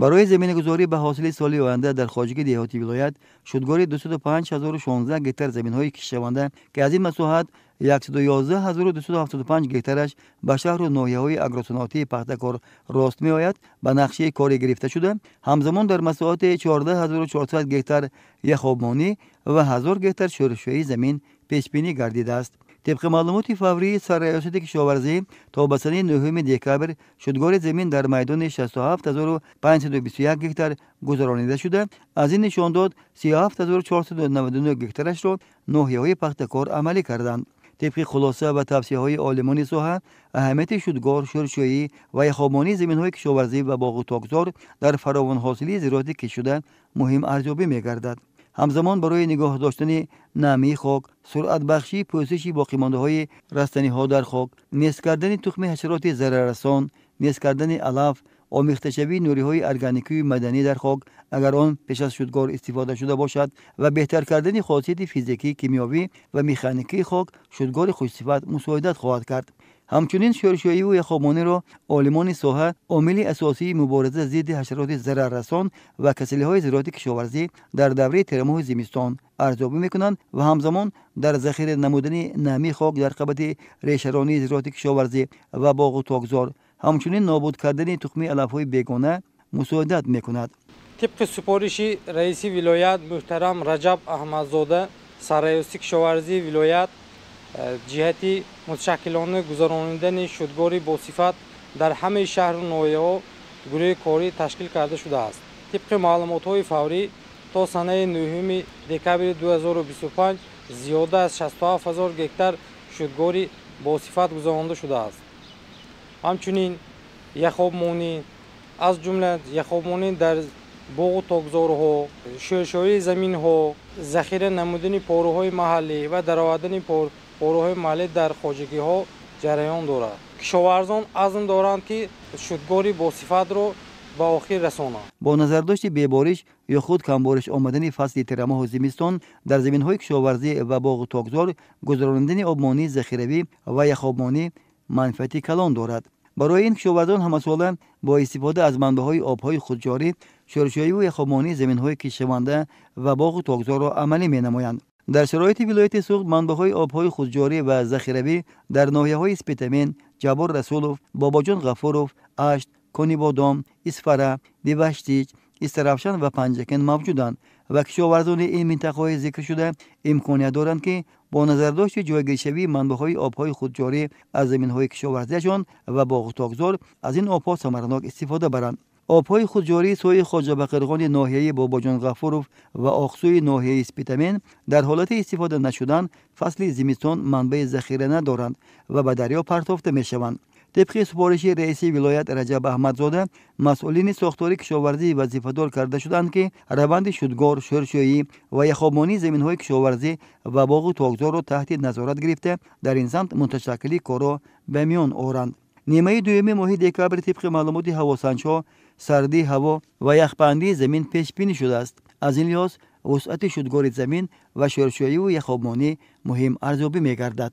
برای زمینه‌گذاری به حاصل سالی آینده در خواجگی دهاتی ولایت شدگاری 205016 گهتر زمین‌های کشاورزی که از این مساحت 111275 گهترش به شهر و ناحیه‌های اگروصنعتی پختکار راست می‌آید به نقشه کاری گرفته شده. همزمان در مساحت 14400 گهتر یخابمانی و 1000 گهتر شورشویی زمین پیش بینی گردیده است. طبق معلومات فوری سرریاست کشاورزی تا به سنه 9 دکبر شدگار زمین در میدان 67521 گهتر گذرانیده شده. از این نشان داد 37499 گهترش را ناحیه‌های پختکار عملی کردند. طبق خلاصه و توصیه‌های عالمان ساحه، اهمیت شدگار، شورشویی و یخابمانی زمین‌های کشاورزی و باغ و تاکزار در فراوان حاصلی زراعتی کشیده مهم ارزیابی می‌گردد. همزمان برای نگاه داشتن نمی خاک، سرعت بخشی پوشش باقیمانده‌های رستنی‌ها در خاک، نیست کردن تخم حشرات ضرررسان، نیست کردن علف، آمیخته شوی نوری‌های ارگانیکی مدنی در خاک اگر آن پیش از شدگار استفاده شده باشد و بهتر کردن خاصیت فیزیکی، کیمیاوی و مکانیکی خاک شدگار خوش‌صفت مساعدت خواهد کرد. همچنین شورشویی و یخابمانی را عالمان ساحه عامل اساسی مبارزه ضد حشرات ضرررسان و کسل‌های زراعتی کشاورزی در دوره ترماه زمستان ارزیابی می‌کنند و همزمان در ذخیره نمودن نمی خاک در قبط ریشه‌رانی زراعتی کشاورزی و باغ و تاکزار، همچنین نابود کردن تخم علف‌های بیگانه مساعدت می‌کند. طبق سپارش رئیس ولایت محترم رجب احمدزاده، سرریاست کشاورزی ولایت جهتی متشکلانه گذراندن شدگاری با صفت در همه شهر و ناحیه‌ها گروه کاری تشکیل کرده شده است. طبق معلومات‌های فوری تا سنه 9 دکبر 2025 زیاده از 67000 گهتر شدگاری با صفت گذرانده شده است. همچنین یخابمانی از جمله یخابمانی در باغ و تاکزارها، شورشویی زمین‌ها، ذخیره نمودن پاروهای محلی و درآوردن پاروهای محلی در خواجگی‌ها جریان دارد. کشاورزان عزم دارند که شدگاری با صفت را به آخر رسانند. با نظرداشت بی‌بارش یا خود کمبارش آمدن فصل ترماه و زمستان در زمین‌های کشاورزی و باغ و تاکزار گذراندن آبمانی ذخیروی و یخابمانی منفعتی کلان دارد. برای این کشاورزان همساله با استفاده از منبع‌های آب‌های خودجاری شورشویی و یخابمانی زمین‌های کشاونده و باغ و تاکزار را عملی می‌نمایند. در شرایط ولایت سوخت منبع‌های آب‌های خودجاری و ذخیروی در ناحیه‌های اسپیتامین، جبار رسولوف، باباجان غفوروف، اشت، کنی بادام، اسفره، دیوشتیج، استرافشان و پنجکن موجودند و کشاورزان این منطقه‌های ذکر شده امکانیت دارند که با نظرداشت جایگیری شوی منبع‌های آب‌های خودجاری از زمین‌های کشاورزیشان و باغ و تاکزار از این آب‌ها ثمرناک استفاده برند. آب‌های خودجاری سوی خواجه بقرقان ناحیه باباجان غفوروف و آقسوی ناحیه اسپیتامین در حالت استفاده نشدن فصل زمستان منبع ذخیره ندارند و به دریا پرتافته می‌شوند. طبق سپارش رئیس ولایت رجب احمدزاده، مسئولین ساختار کشاورزی وظیفه‌دار کرده شدند که روند شدگار، شورشویی و یخابمانی زمین‌های کشاورزی و باغ و تاکزار را تحت نظارت گرفته در این سمت متشکلی کارا به میان آورند. نیمه دوم ماه دکبر طبق معلومات هواسنج‌ها سردی هوا و یخبندی زمین پیش بینی شده است. از این لحاظ وسعت شدگار زمین و شورشویی و یخابمانی مهم ارزیابی می‌گردد.